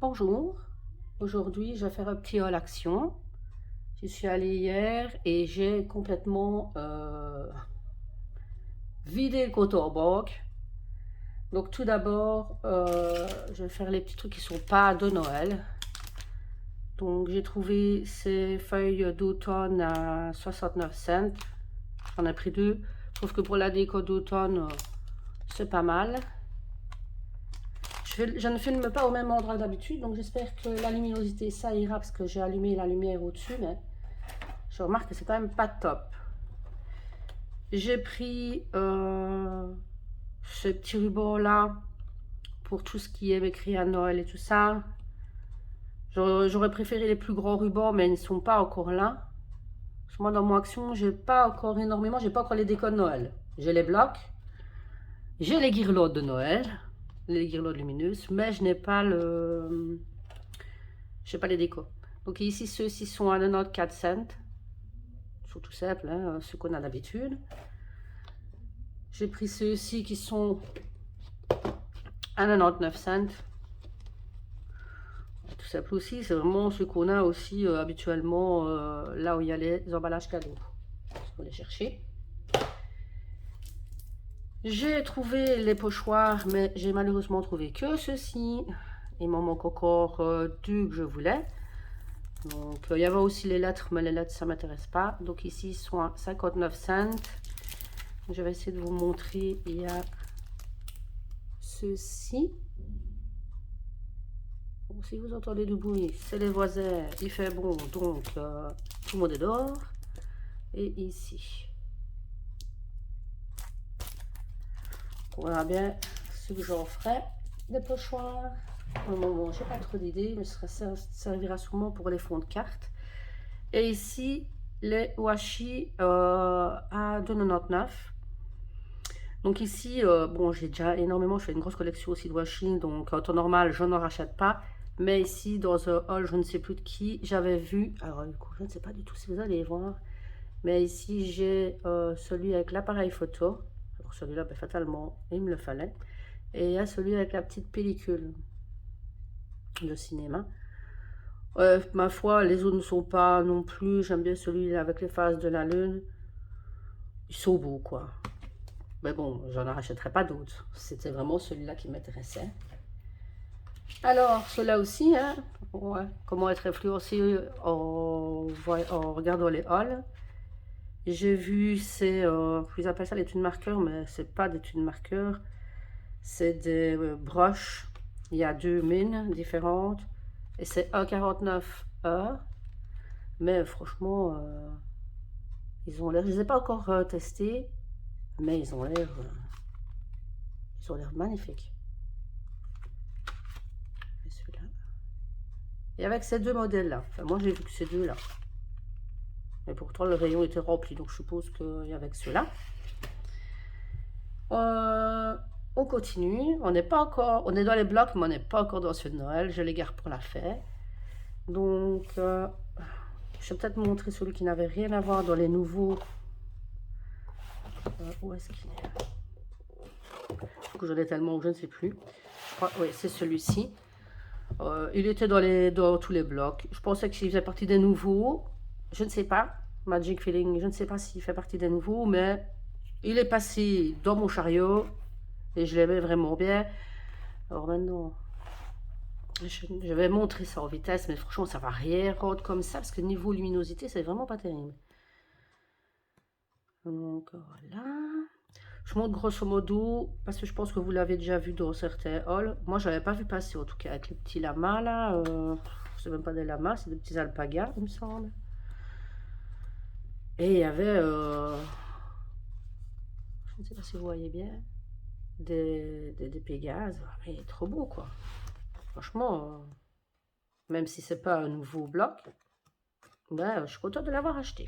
Bonjour, aujourd'hui je vais faire un petit haul action. Je suis allée hier et j'ai complètement vidé le compte en banque. Donc tout d'abord, je vais faire les petits trucs qui sont pas de Noël. Donc j'ai trouvé ces feuilles d'automne à 69 cents. J'en ai pris deux. Je trouve que pour la déco d'automne, c'est pas mal. Je ne filme pas au même endroit que d'habitude, donc j'espère que la luminosité ça ira parce que j'ai allumé la lumière au-dessus, mais je remarque que c'est quand même pas top. J'ai pris ce petit ruban là pour tout ce qui est écrit à Noël et tout ça. J'aurais préféré les plus grands rubans, mais ils ne sont pas encore là. Parce que moi dans mon action, j'ai pas encore énormément, j'ai pas encore les décos de Noël. J'ai les blocs, j'ai les guirlandes de Noël, les guirlandes lumineuses, mais je n'ai pas les décos. Donc ici, ceux-ci sont à 94 cents. Ils sont tout simples, hein, ceux qu'on a d'habitude. J'ai pris ceux-ci qui sont à 99 cents. Tout simple aussi, c'est vraiment ce qu'on a aussi habituellement là où il y a les emballages cadeaux. On va les chercher. J'ai trouvé les pochoirs, mais j'ai malheureusement trouvé que ceux-ci. Il m'en manque encore deux que je voulais. Donc il y avait aussi les lettres, mais les lettres ça m'intéresse pas. Donc ici ils sont à 59 cents. Je vais essayer de vous montrer. Il y a ceux-ci. Bon, si vous entendez du bruit, c'est les voisins, il fait bon, donc tout le monde est dehors. Et ici, on verra bien ce que j'en ferai. Des pochoirs. Au moment, j'ai pas trop d'idées, mais ça servira sûrement pour les fonds de cartes. Et ici, les washi à 2,99 €. Donc ici, bon, j'ai déjà énormément, je fais une grosse collection aussi de washi, donc en temps normal, je n'en rachète pas. Mais ici, dans un haul, je ne sais plus de qui, j'avais vu, alors du coup, je ne sais pas du tout si vous allez voir, mais ici, j'ai celui avec l'appareil photo. Alors celui-là, ben, fatalement, il me le fallait. Et il y a celui avec la petite pellicule de cinéma. Ma foi, les autres ne sont pas non plus, j'aime bien celui avec les phases de la lune. Ils sont beaux, quoi. Mais bon, j'en rachèterai pas d'autres. C'était vraiment celui-là qui m'intéressait. Alors, cela aussi, hein, ouais, comment être influencé en regardant les hauls. J'ai vu ces, ils appellent ça des tunes marqueurs, mais c'est pas des tunes marqueurs, c'est des broches. Il y a deux mines différentes et c'est 1,49 €. Mais franchement, ils ont l'air, je les ai pas encore testés, mais ils ont l'air magnifiques. Et avec ces deux modèles-là, enfin, moi j'ai vu que ces deux-là. Mais pourtant le rayon était rempli, donc je suppose qu'il y avait que ceux-là. On continue, on n'est pas encore, on est dans les blocs, mais on n'est pas encore dans ceux de Noël, je les garde pour la fête. Donc, je vais peut-être montrer celui qui n'avait rien à voir dans les nouveaux. Où est-ce qu'il est? Faut que j'en ai tellement que je ne sais plus. Je crois, oui, c'est celui-ci. Il était dans tous les blocs. Je pensais qu'il faisait partie des nouveaux. Je ne sais pas. Magic Feeling, je ne sais pas s'il fait partie des nouveaux, mais il est passé dans mon chariot et je l'aimais vraiment bien. Alors maintenant, je vais montrer ça en vitesse, mais franchement, ça va rien rendre comme ça parce que niveau luminosité, c'est vraiment pas terrible. Donc voilà. Je montre grosso modo, parce que je pense que vous l'avez déjà vu dans certains halls. Moi, je n'avais pas vu passer, en tout cas, avec les petits lamas, là. C'est même pas des lamas, c'est des petits alpagas, il me semble. Et il y avait, je ne sais pas si vous voyez bien, des pégases. Mais trop beau, quoi. Franchement, même si c'est pas un nouveau bloc, ben, je suis contente de l'avoir acheté.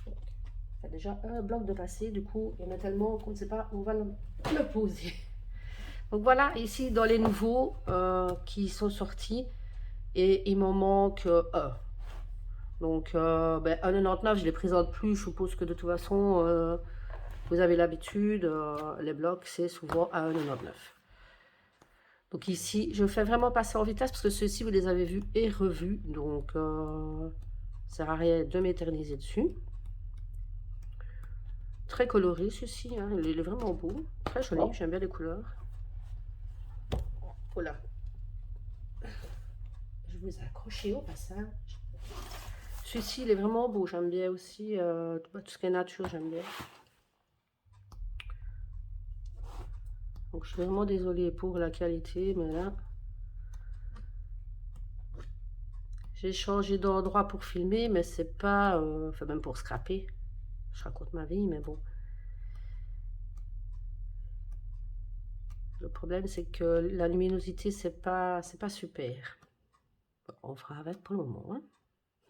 Il y a déjà un bloc de passé, du coup, il y en a tellement qu'on ne sait pas où on va le poser. Donc voilà, ici dans les nouveaux qui sont sortis, et il m'en manque un. Donc ben, 1,99 €, je ne les présente plus, je suppose que de toute façon, vous avez l'habitude, les blocs c'est souvent à 1,99 €. Donc ici, je fais vraiment passer en vitesse parce que ceux-ci, vous les avez vus et revus. Donc, ça sert à rien de m'éterniser dessus. Très coloré, ceci. Hein. Il est vraiment beau. Très joli. J'aime bien les couleurs. Voilà. Je vous ai accroché au passage. Celui-ci, il est vraiment beau. J'aime bien aussi tout ce qui est nature. J'aime bien. Donc, je suis vraiment désolée pour la qualité, mais là... J'ai changé d'endroit pour filmer, mais c'est pas... enfin, même pour scraper. Je raconte ma vie, mais bon. Le problème, c'est que la luminosité, c'est pas super. Bon, on fera avec pour le moment. Hein.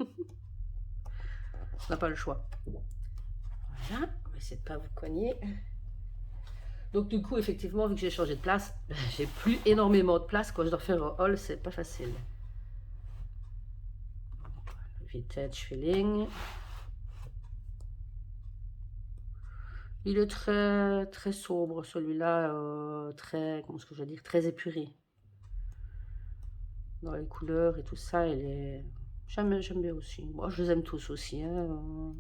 On n'a pas le choix. Voilà, on va essayer de pas vous cogner. Donc du coup, effectivement, vu que j'ai changé de place, j'ai plus énormément de place. Quand je dois faire un haul, c'est pas facile. Vintage feeling. Il est très sobre, celui-là, très, comment est-ce que je veux dire, très épuré. Dans les couleurs et tout ça, il est... J'aime bien aussi. Moi, je les aime tous aussi. Hein.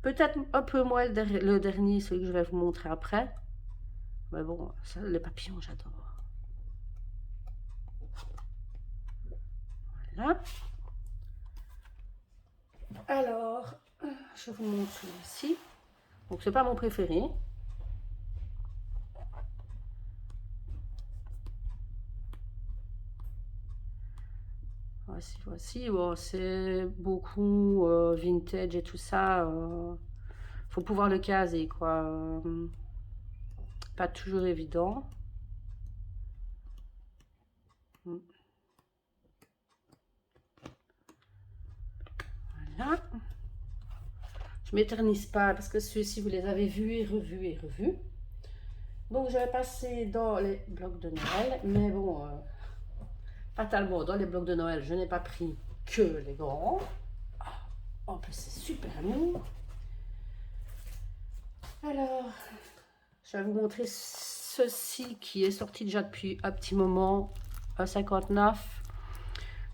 Peut-être un peu moins le dernier, celui que je vais vous montrer après. Mais bon, ça, les papillons, j'adore. Voilà. Alors, je vous montre celui-ci. Donc, c'est pas mon préféré. Voici. Bon, c'est beaucoup vintage et tout ça. Faut pouvoir le caser, quoi. Pas toujours évident. Voilà. Je m'éternise pas parce que ceux-ci, vous les avez vus et revus et revus. Donc, je vais passer dans les blocs de Noël. Mais bon, fatalement, dans les blocs de Noël, je n'ai pas pris que les grands. En plus, c'est super mou. Alors, je vais vous montrer ceci qui est sorti déjà depuis un petit moment. À 59.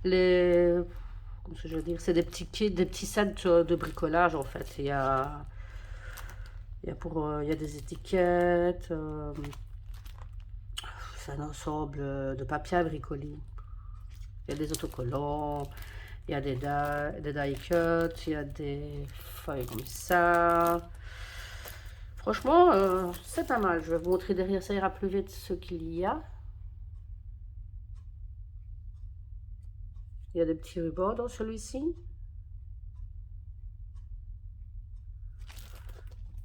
Les... Comment je veux dire, c'est des petits kits, des petits sets de bricolage en fait. Il y a des étiquettes, c'est un ensemble de papier à bricoler. Il y a des autocollants, il y a des die cuts, il y a des feuilles comme ça. Franchement, c'est pas mal. Je vais vous montrer derrière, ça ira plus vite ce qu'il y a. Il y a des petits rubans dans celui-ci.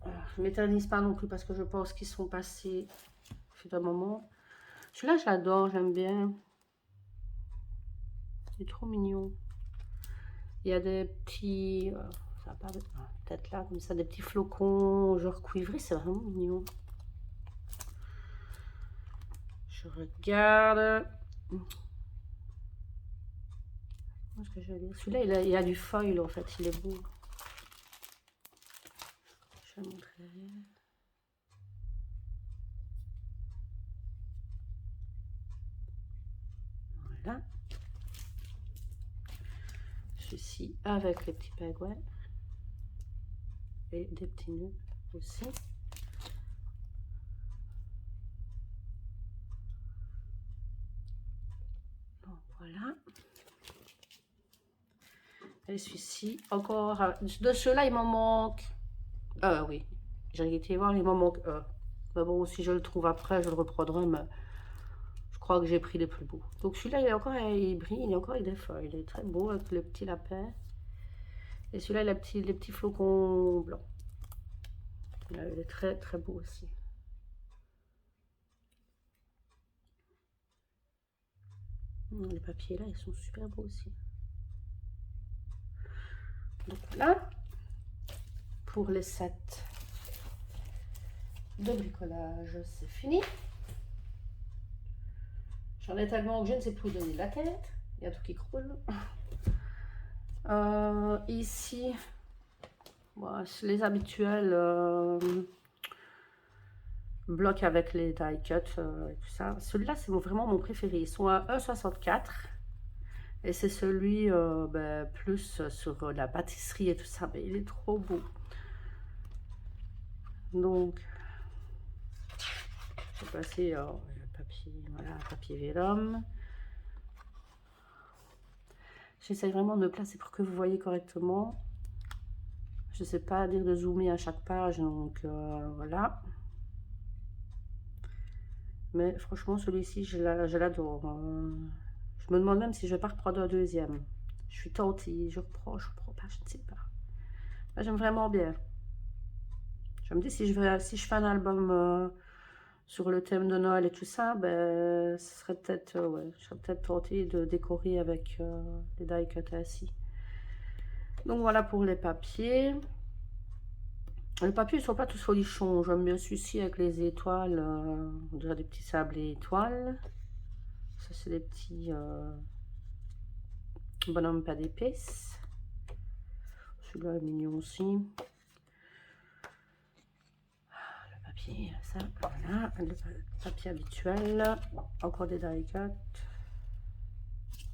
Je ne m'éternise pas non plus parce que je pense qu'ils sont passés depuis un moment. Celui-là, j'adore, j'aime bien. Il est trop mignon. Il y a des petits... ça va pas peut-être là, comme ça, des petits flocons, genre cuivré, c'est vraiment mignon. Je regarde. Comment est-ce que je vais dire? Celui-là, il a du foil, en fait, il est beau. Je vais montrer. Voilà. Celui-ci avec les petits pingouins. Et des petits nœuds aussi. Bon, voilà. Et celui-ci, encore... de ceux-là, il m'en manque... oui. J'ai été voir, il m'en manque un. Mais bon, si je le trouve après, je le reprendrai, mais... Je crois que j'ai pris les plus beaux. Donc celui-là, il est encore, il brille, il est encore avec des feuilles. Il est très beau avec le petit lapin. Et celui-là, il a les petits flocons blancs. Il est très très beau aussi. Les papiers là, ils sont super beaux aussi. Donc voilà, pour les sets de bricolage, c'est fini. J'en ai tellement que je ne sais plus où donner la tête. Il y a tout qui croule. Ici, bon, les habituels bloc avec les die cut et tout ça. Celui-là, c'est vraiment mon préféré. Ils sont à 1,64 et c'est celui ben, plus sur la pâtisserie et tout ça. Mais il est trop beau. Donc, je vais passer le papier, voilà, papier vélum. J'essaie vraiment de me placer pour que vous voyez correctement. Je ne sais pas dire de zoomer à chaque page, donc voilà. Mais franchement, celui-ci, je l'adore. Je me demande même si je vais pas reprendre un deuxième. Je suis tentée, je reprends pas, je ne sais pas. J'aime vraiment bien. Je me dis, si je fais un album sur le thème de Noël et tout ça, ben, ce serait peut-être, ouais, je serais peut-être tentée de décorer avec les die cut ainsi. Donc voilà pour les papiers. Les papiers ne sont pas tous folichons. J'aime bien celui-ci avec les étoiles. On dirait des petits sablés étoiles. Ça, c'est des petits bonhommes pas d'épaisse. Celui-là est mignon aussi. Le papier, ça, voilà. Le papier habituel. Encore des die cut.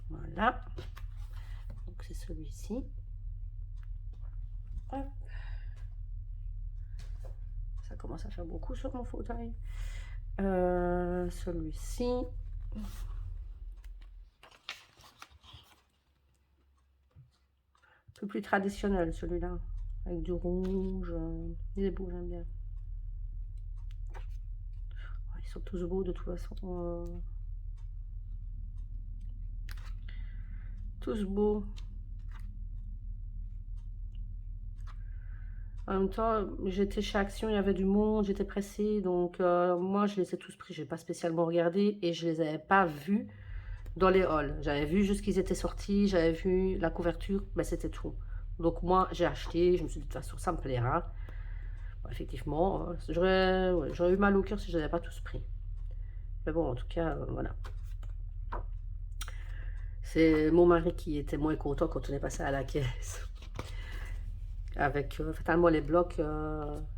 Voilà. Donc, c'est celui-ci. Ça commence à faire beaucoup sur mon fauteuil. Celui-ci. Un peu plus traditionnel celui-là. Avec du rouge. Il est beau, j'aime bien. Ils sont tous beaux de toute façon. Tous beaux. En même temps, j'étais chez Action, il y avait du monde, j'étais pressée, donc moi je les ai tous pris, je n'ai pas spécialement regardé et je les avais pas vus dans les halls. J'avais vu juste qu'ils étaient sortis, j'avais vu la couverture, mais c'était tout. Donc moi j'ai acheté, je me suis dit de toute façon ça me plaira. Bon, effectivement, j'aurais eu mal au cœur si je les avais pas tous pris. Mais bon, en tout cas, voilà. C'est mon mari qui était moins content quand on est passé à la caisse. Avec fatalement les blocs,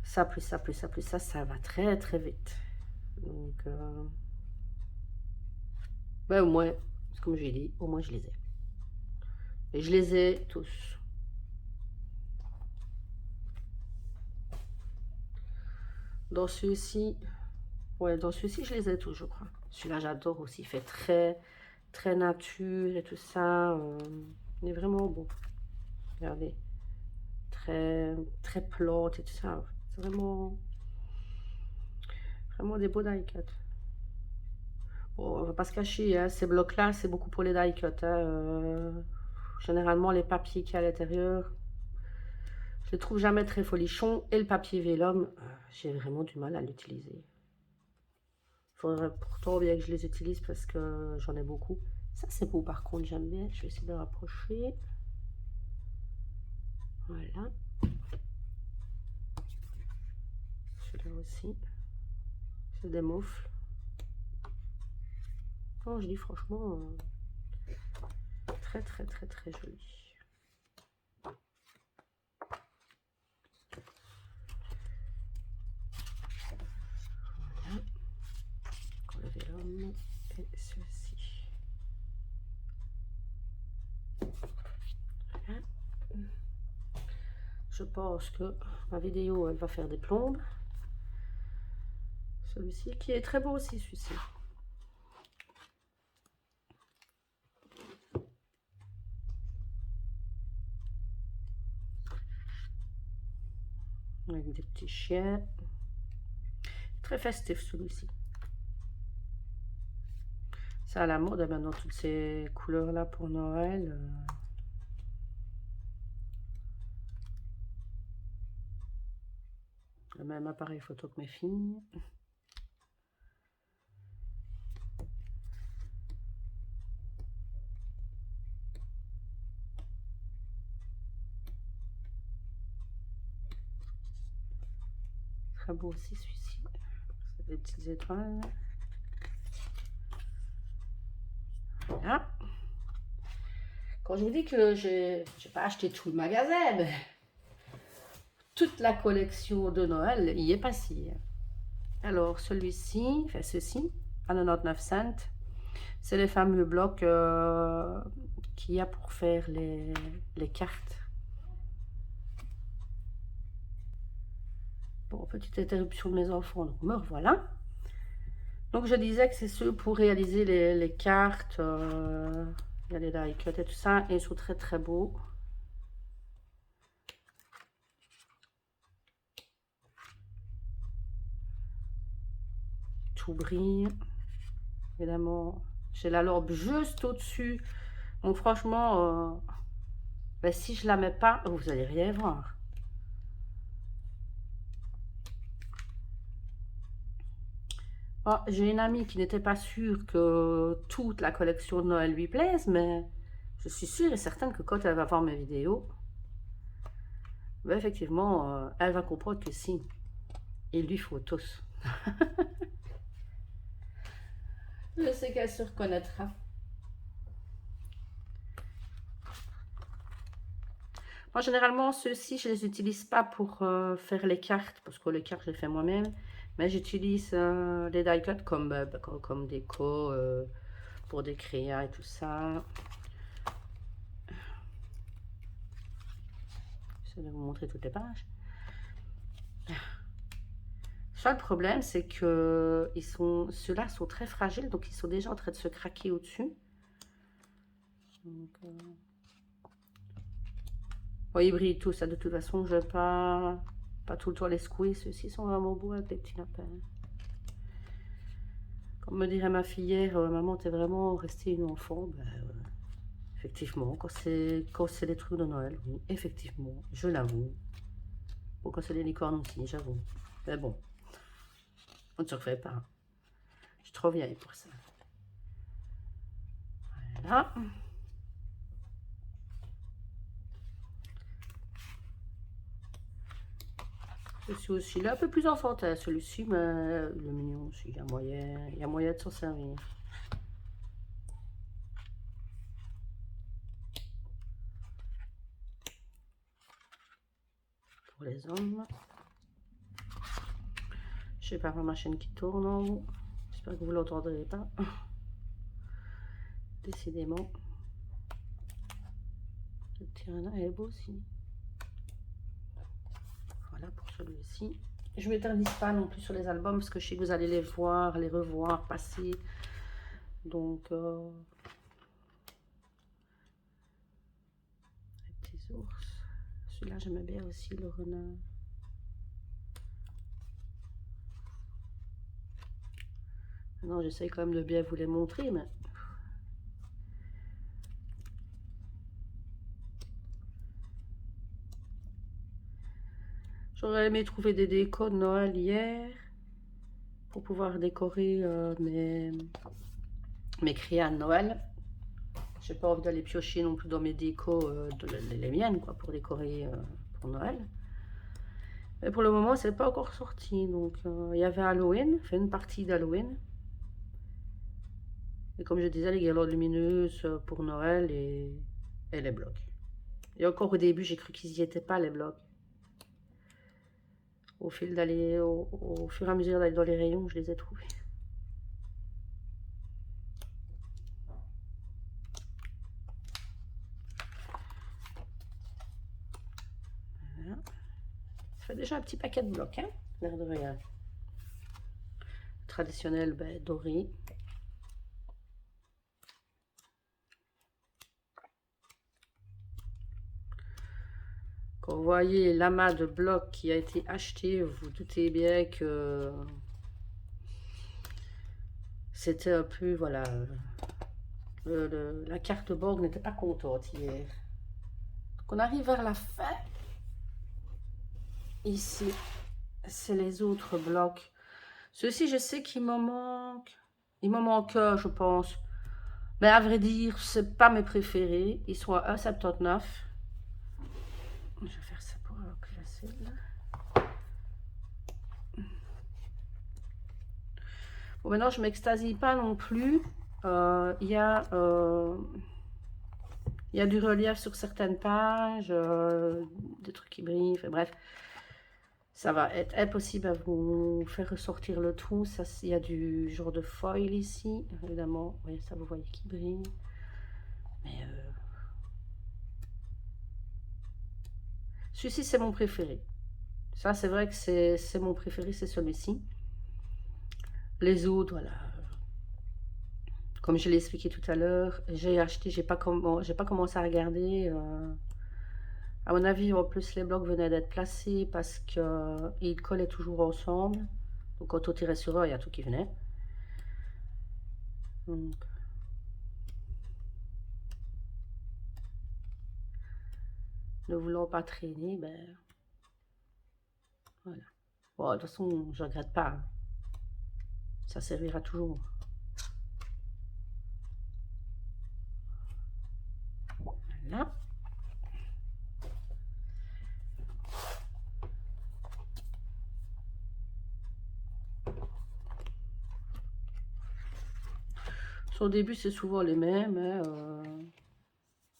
ça plus ça plus ça plus ça va très très vite. Donc, ben, au moins, comme j'ai dit, au moins je les ai. Et je les ai tous. Dans celui-ci, ouais, dans celui-ci, je les ai tous, je crois. Celui-là, j'adore aussi. Il fait très, très nature et tout ça. Il est vraiment beau. Regardez. Très, très plante et tout ça. C'est vraiment, vraiment des beaux die cut. Bon, on va pas se cacher, hein, ces blocs-là, c'est beaucoup pour les die cut. Généralement, les papiers qu'il y a à l'intérieur, je les trouve jamais très folichons. Et le papier vélum, j'ai vraiment du mal à l'utiliser. Il faudrait pourtant bien que je les utilise parce que j'en ai beaucoup. Ça, c'est beau par contre, j'aime bien. Je vais essayer de rapprocher. Voilà. Celui-là aussi. C'est des moufles. Oh, je dis franchement, très très très très joli. Voilà. Encore le vélum et ceci. Voilà. Je pense que ma vidéo, elle va faire des plombes. Celui-ci qui est très beau aussi, celui-ci. Avec des petits chiens. Très festif celui-ci. C'est à la mode maintenant, toutes ces couleurs-là pour Noël. Le même appareil photo que mes filles. Très beau aussi celui-ci. C'est des petites étoiles. Voilà. Quand je vous dis que j'ai pas acheté tout le magasin, mais toute la collection de Noël y est passée. Alors, celui-ci, enfin ceci, à 99 cents, c'est les fameux blocs qu'il y a pour faire les cartes. Bon, petite interruption de mes enfants, donc me revoilà. Donc, je disais que c'est ceux pour réaliser les cartes, il y a les die cut et tout ça, et ils sont très très beaux. Tout brille. Évidemment, j'ai la lorbe juste au-dessus. Donc franchement, ben, si je la mets pas, vous allez rien voir. Oh, j'ai une amie qui n'était pas sûre que toute la collection de Noël lui plaise, mais je suis sûre et certaine que quand elle va voir mes vidéos, ben effectivement, elle va comprendre que si, il lui faut tous. Je sais qu'elle se reconnaîtra. Moi, généralement, ceux-ci, je les utilise pas pour faire les cartes, parce que les cartes, je les fais moi-même. Mais j'utilise les die cut comme déco, pour des créas et tout ça. J'essaie de vous montrer toutes les pages. Ça, le problème, c'est que ceux-là sont très fragiles, donc ils sont déjà en train de se craquer au-dessus. Bon, ils brillent tous, ça, de toute façon, je ne vais pas tout le temps les secouer. Ceux-ci sont vraiment beaux avec les petits lapins. Comme me dirait ma fille hier, maman, t'es vraiment restée une enfant. Ben, effectivement, quand c'est les trucs de Noël, oui, effectivement, je l'avoue. Bon, quand c'est les licornes aussi, j'avoue. Mais bon, on ne se refait pas. Je suis trop vieille pour ça. Voilà. Je suis aussi là, un peu plus enfantin celui-ci, mais le mignon aussi, il y a moyen de s'en servir. Pour les hommes. Je sais pas, ma chaîne qui tourne en haut. J'espère que vous l'entendrez pas. Décidément. Le petit renard est beau aussi. Voilà pour celui-ci. Je ne m'éternise pas non plus sur les albums parce que je sais que vous allez les voir, les revoir, passer. Donc, les petits ours. Celui-là, j'aimais bien aussi, le renard. Non, j'essaye quand même de bien vous les montrer, mais... J'aurais aimé trouver des décos de Noël hier pour pouvoir décorer mes créas de Noël. J'ai pas envie d'aller piocher non plus dans mes décos, les miennes, quoi, pour décorer pour Noël. Mais pour le moment, c'est pas encore sorti. Donc, il y avait Halloween, fait une partie d'Halloween. Et comme je disais, les guirlandes lumineuses pour Noël et les blocs. Et encore au début, j'ai cru qu'ils y étaient pas, les blocs. Au fur et à mesure d'aller dans les rayons, je les ai trouvés. Voilà. Ça fait déjà un petit paquet de blocs, hein, l'air de rien. Traditionnel, ben, doré. Quand vous voyez l'amas de blocs qui a été acheté, vous vous doutez bien que c'était un peu, voilà, la carte Borg n'était pas contente hier. Donc on arrive vers la fin. Ici, c'est les autres blocs. Ceux-ci, je sais qu'il m'en manque. Il m'en manque, je pense. Mais à vrai dire, c'est pas mes préférés. Ils sont à 1,79. Je vais faire ça pour classer là. Bon, maintenant, je m'extasie pas non plus. Il y a du relief sur certaines pages, des trucs qui brillent, enfin, bref. Ça va être impossible à vous faire ressortir le tout. Ça, il y a du genre de foil ici, évidemment. Oui, ça vous voyez qui brille. Mais celui-ci, c'est mon préféré. Ça, c'est vrai que c'est mon préféré, c'est celui-ci. Les autres, voilà. Comme je l'ai expliqué tout à l'heure, j'ai acheté, j'ai pas commencé à regarder. À mon avis, en plus, les blocs venaient d'être placés parce qu'ils collaient toujours ensemble. Donc, quand on tirait sur eux, il y a tout qui venait. Donc, ne voulant pas traîner, ben voilà. Bon, de toute façon, je regrette pas, hein. Ça servira toujours. Voilà. Au début, c'est souvent les mêmes, hein,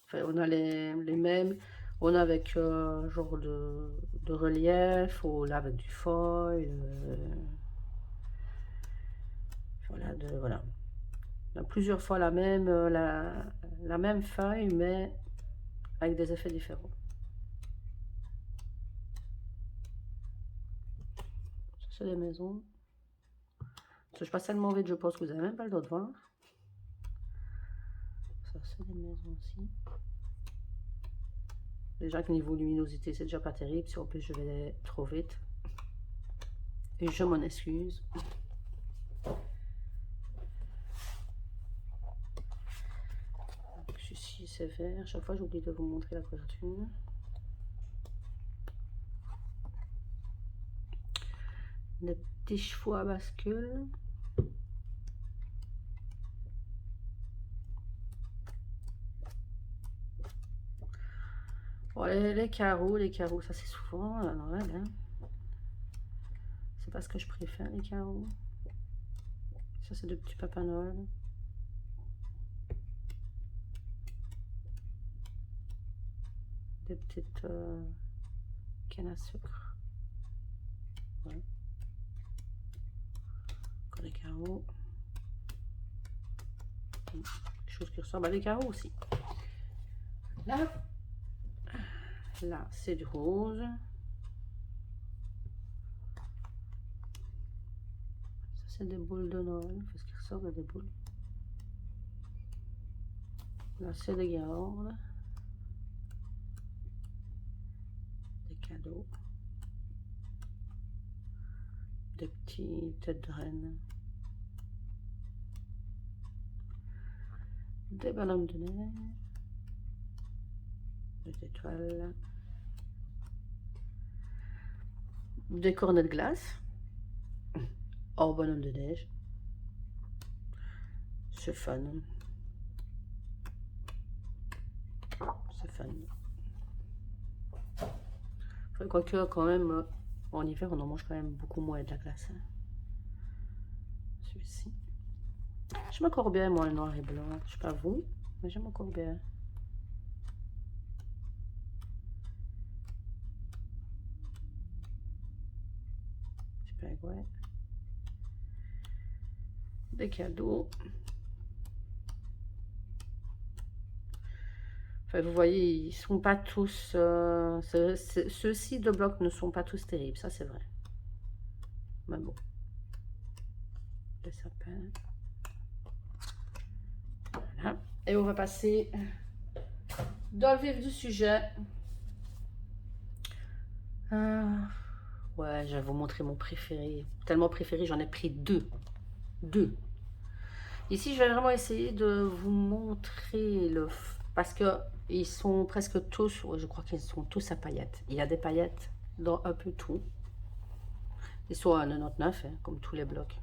enfin, on a les mêmes. On a avec genre de relief, ou là avec du foil. Voilà, voilà. On a plusieurs fois la même, la même feuille, mais avec des effets différents. Ça, c'est les maisons. Ça, je passe tellement vite, je pense que vous n'avez même pas le droit de voir. Ça, c'est des maisons aussi. Déjà que niveau luminosité, c'est déjà pas terrible. Si en plus je vais trop vite. Et je m'en excuse. Ceci, c'est vert. Chaque fois, j'oublie de vous montrer la couverture. Des petits chevaux à bascule. Bon, les carreaux, ça c'est souvent à Noël, hein. C'est pas ce que je préfère, les carreaux. Ça, c'est de petits Papa Noël. Des petites cannes à sucre. Ouais. Encore des carreaux. Quelque chose qui ressemble à des carreaux aussi. Là, c'est du rose. Ça, c'est des boules de Noël. Qu'est-ce qui ressemble à des boules? Là, c'est des guirlandes. Des cadeaux. Des petites têtes de reine. Des bonhommes de neige. Des étoiles. Des cornets de glace. Oh, bonhomme de neige. C'est fun. C'est fun. Quoique, quand même, en hiver, on en mange quand même beaucoup moins de la glace, hein. Celui-ci. J'aime encore bien, moi, le noir et blanc. Je sais pas vous, mais j'aime encore bien. Super, ouais. Des cadeaux. Enfin, vous voyez, ils sont pas tous... ceux-ci de blocs ne sont pas tous terribles, ça c'est vrai. Mais bon. Des sapins. Voilà. Et on va passer dans le vif du sujet. Ouais, je vais vous montrer mon préféré. Tellement préféré, j'en ai pris deux. Deux. Ici, je vais vraiment essayer de vous montrer le... Parce que ils sont presque tous... Ouais, je crois qu'ils sont tous à paillettes. Il y a des paillettes dans un peu tout. Ils sont à 99, hein, comme tous les blocs.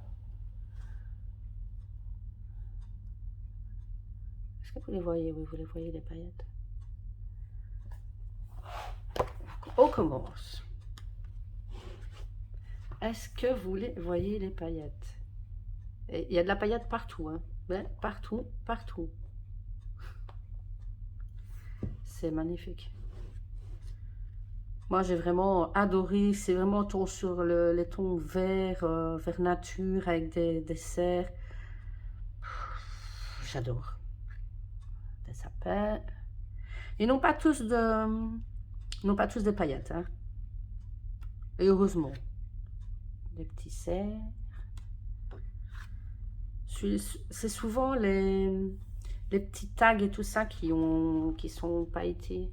Est-ce que vous les voyez? Oui, vous les voyez, les paillettes. On commence. Est-ce que vous les voyez, les paillettes? Et il y a de la paillette partout, hein. Mais partout, partout. C'est magnifique. Moi, j'ai vraiment adoré. C'est vraiment sur les tons verts, vert nature, avec des cerfs. J'adore. Des sapins. Ils n'ont pas tous de paillettes, hein. Et heureusement. Des petits cerfs. C'est souvent les petits tags et tout ça qui sont pailletés.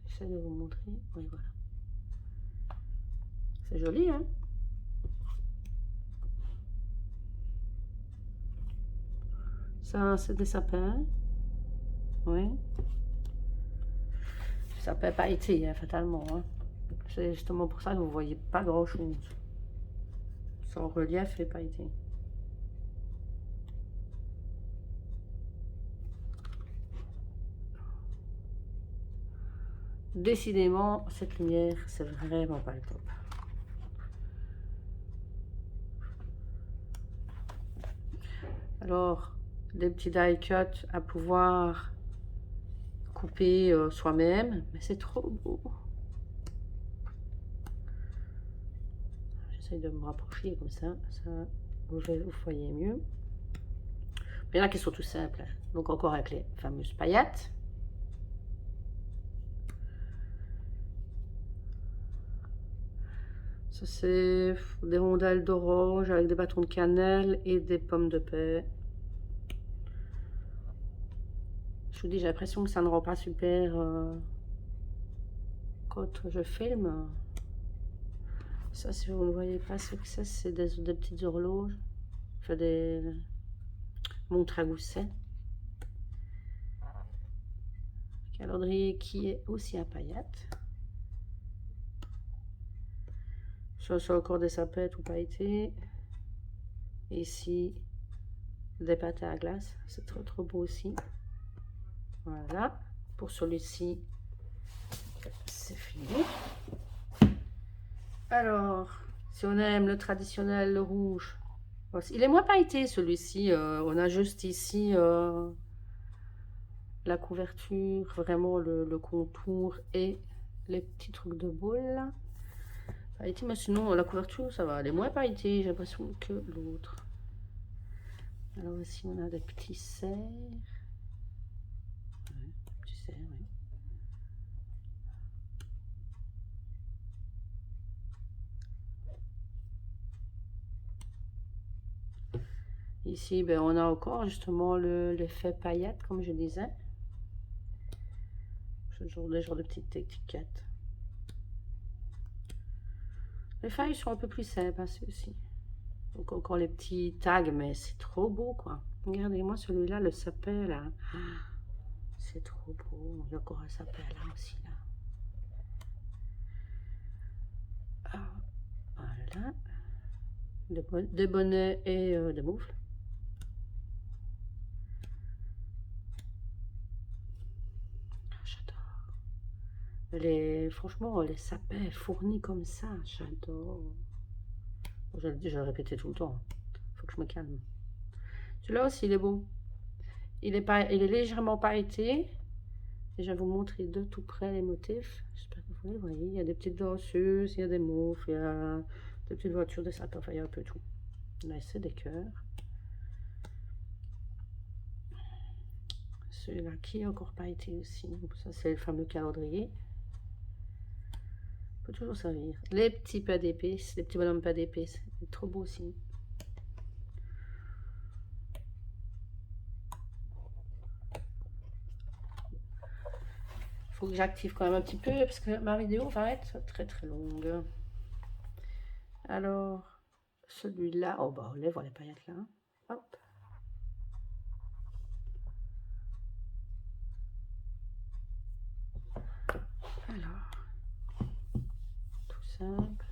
J'essaie de vous montrer. Oui, voilà. C'est joli, hein? Ça, c'est des sapins. Oui. Ça peut pas été, hein, fatalement. Hein. C'est justement pour ça que vous voyez pas grand chose. Son relief est pas été. Décidément, cette lumière, c'est vraiment pas le top. Alors, des petits die cuts à pouvoir couper soi-même, mais c'est trop beau. J'essaie de me rapprocher comme ça vous voyez mieux. Mais il y en a qui sont tout simples, hein. Donc encore avec les fameuses paillettes. Ça c'est des rondelles d'orange avec des bâtons de cannelle et des pommes de paix. Je vous dis, j'ai l'impression que ça ne rend pas super quand je filme. Ça, si vous ne voyez pas ce que c'est des petites horloges. Enfin, des montres à gousset. Calendrier qui est aussi à paillettes. Ça, c'est encore des sapettes ou pailletés. Ici, des pâtes à glace. C'est trop trop beau aussi. Voilà. Pour celui-ci, c'est fini. Alors, si on aime le traditionnel, le rouge, il est moins pailleté celui-ci. On a juste ici la couverture, vraiment le contour et les petits trucs de boule. Pailleté, mais sinon la couverture ça va, elle est moins pailletée, j'ai l'impression que l'autre. Alors ici on a des petits cerfs. Ouais, petits cerfs, oui. Ici, ben, on a encore justement l'effet paillette, comme je disais. Ce genre de petites étiquettes. Les feuilles sont un peu plus simples, hein, ceux-ci. Donc encore les petits tags, mais c'est trop beau, quoi. Regardez-moi celui-là, le sapin, là. C'est trop beau. Il y a encore un sapin là aussi, là. Ah, voilà. Des bonnets et des moufles. Franchement, les sapins fournis comme ça, j'adore. Je le dis, je vais le répéter tout le temps. Faut que je me calme. Celui-là aussi, il est beau. Il est légèrement pailleté. Et je vais vous montrer de tout près les motifs. J'espère que vous les voyez. Il y a des petites danseuses, il y a des moufles, il y a des petites voitures, des sapins, enfin, il y a un peu tout. Là, c'est des cœurs. Celui-là qui est encore pailleté aussi. Ça, c'est le fameux calendrier. Peut toujours servir. Les petits pas d'épices, les petits bonhommes pas d'épices, c'est trop beau aussi. Faut que j'active quand même un petit peu parce que ma vidéo va être très très longue. Alors, celui-là, oh bah on les voit les paillettes là. Hop. Alors, tout simple.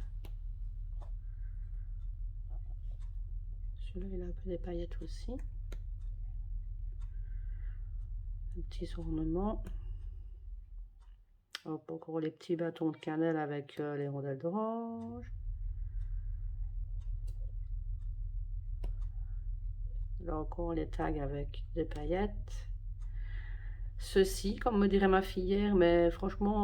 Celui-là, il a un peu des paillettes aussi. Des petits ornements. Hop, encore les petits bâtons de cannelle avec les rondelles d'orange. Là encore les tags avec des paillettes. ceci, comme me dirait ma fille hier, mais franchement,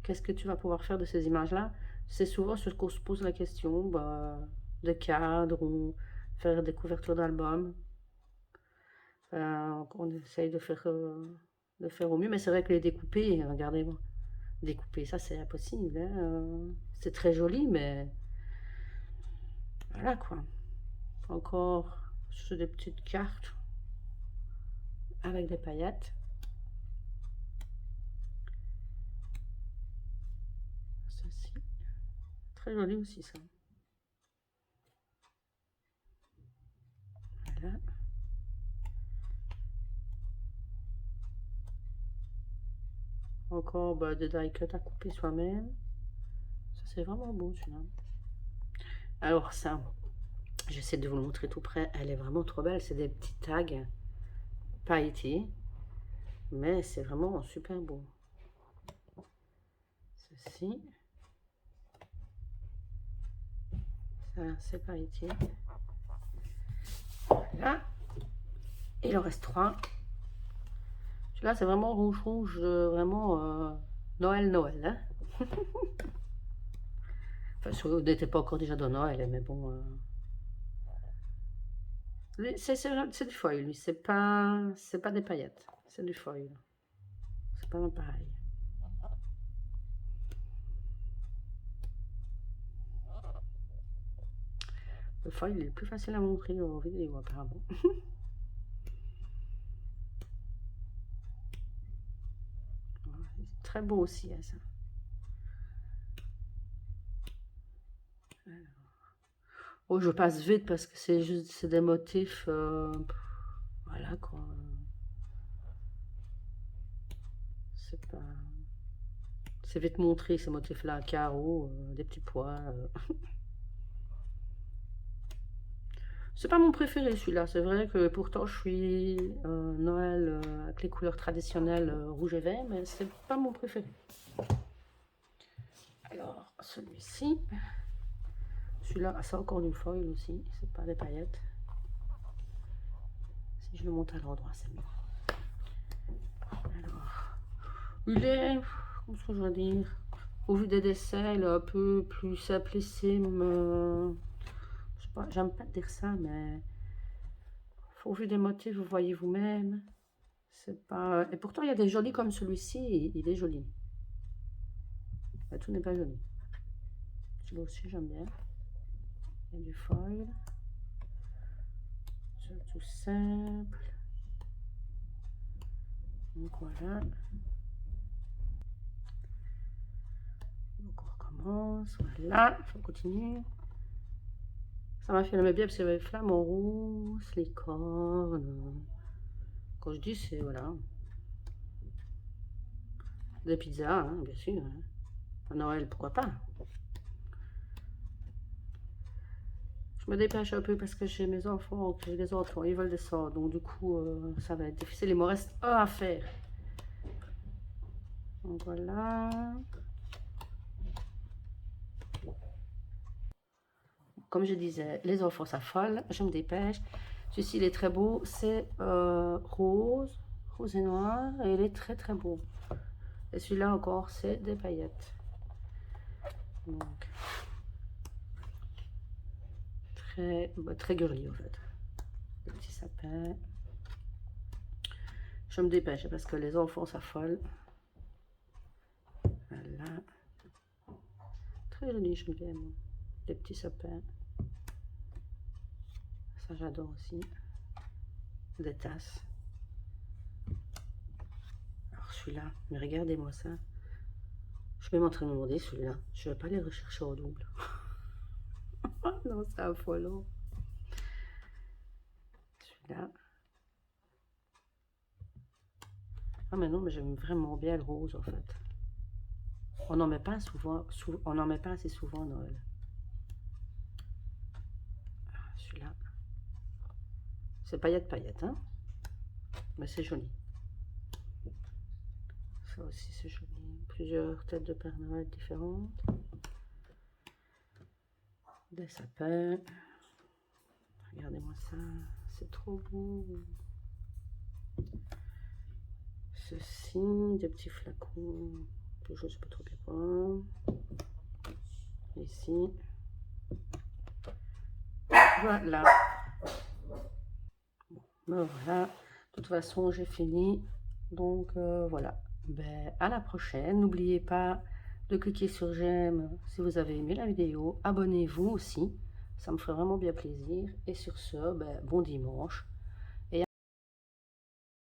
qu'est-ce que tu vas pouvoir faire de ces images-là? C'est souvent ce qu'on se pose la question, bah, de cadres ou faire des couvertures d'albums. On essaye de faire au mieux, mais c'est vrai que les découper, regardez-moi, découper, ça c'est impossible, hein, c'est très joli, mais voilà quoi. Encore sur des petites cartes avec des paillettes. Ceci, très joli aussi ça. Voilà. Encore bah, des die cut à couper soi-même. Ça c'est vraiment beau celui-là. Alors ça, j'essaie de vous le montrer tout près. Elle est vraiment trop belle. C'est des petits tags pailletés. Mais c'est vraiment super beau. Ceci. Ça c'est pailleté. Voilà. Il en reste 3. Celui-là c'est vraiment rouge, vraiment Noël. Hein. Enfin, on n'était pas encore déjà dans Noël, mais bon. C'est du foil, lui. C'est pas des paillettes. C'est du foil. C'est pas pareil. Le foil, il est plus facile à montrer en vidéo, apparemment. Très beau aussi, hein, ça. Alors. Oh, je passe vite parce que c'est des motifs. Voilà quoi. C'est pas. C'est vite montré ces motifs-là, carreaux, des petits pois. C'est pas mon préféré celui-là. C'est vrai que pourtant je suis Noël avec les couleurs traditionnelles rouge et vert, mais c'est pas mon préféré. Alors celui-ci. Celui-là, c'est encore du foil aussi, c'est pas des paillettes. Si je le monte à l'endroit, c'est mieux. Alors, il est, comment je dois dire, au vu des dessins, il est un peu plus simplissime. Je sais pas, j'aime pas dire ça, mais au vu des motifs, vous voyez vous-même. C'est pas. Et pourtant, il y a des jolis comme celui-ci, il est joli. Mais tout n'est pas joli. Celui-là aussi, j'aime bien. Il y a du foil. C'est tout simple. Donc voilà. Donc on recommence. Voilà, on continue. Ça m'a fait aimer bien parce qu'il y avait les flamants roses, les cornes. Quand je dis, c'est voilà. Des pizzas, hein, bien sûr. Hein. À Noël, pourquoi pas. Je me dépêche un peu parce que j'ai mes enfants, j'ai les enfants, ils veulent descendre. Donc du coup, ça va être difficile. Il me reste un à faire. Donc voilà. Comme je disais, les enfants s'affolent. Je me dépêche. Celui-ci, il est très beau. C'est rose et noir. Et il est très très beau. Et celui-là encore, c'est des paillettes. Donc, très girly en fait. Le petit sapin. Je me dépêche parce que les enfants s'affolent. Voilà. Très joli, j'aime bien. Les petits sapins. Ça, j'adore aussi. Des tasses. Alors celui-là, mais regardez-moi ça. Je suis même en train de me demander celui-là. Je vais pas les rechercher en double. Non, c'est affolant. Celui-là. Ah mais non, mais j'aime vraiment bien le rose en fait. On n'en met pas souvent, on n'en met pas assez souvent à Noël. Celui-là. C'est paillette, hein. Mais c'est joli. Ça aussi c'est joli. Plusieurs têtes de Père Noël différentes. Des sapins. Regardez-moi ça. C'est trop beau. ceci, des petits flacons, je ne sais pas trop bien quoi. Ici. Voilà. Ben voilà. De toute façon, j'ai fini. Donc voilà. Ben, à la prochaine. N'oubliez pas de cliquer sur j'aime si vous avez aimé la vidéo. Abonnez-vous aussi. Ça me ferait vraiment bien plaisir. Et sur ce, ben, bon dimanche.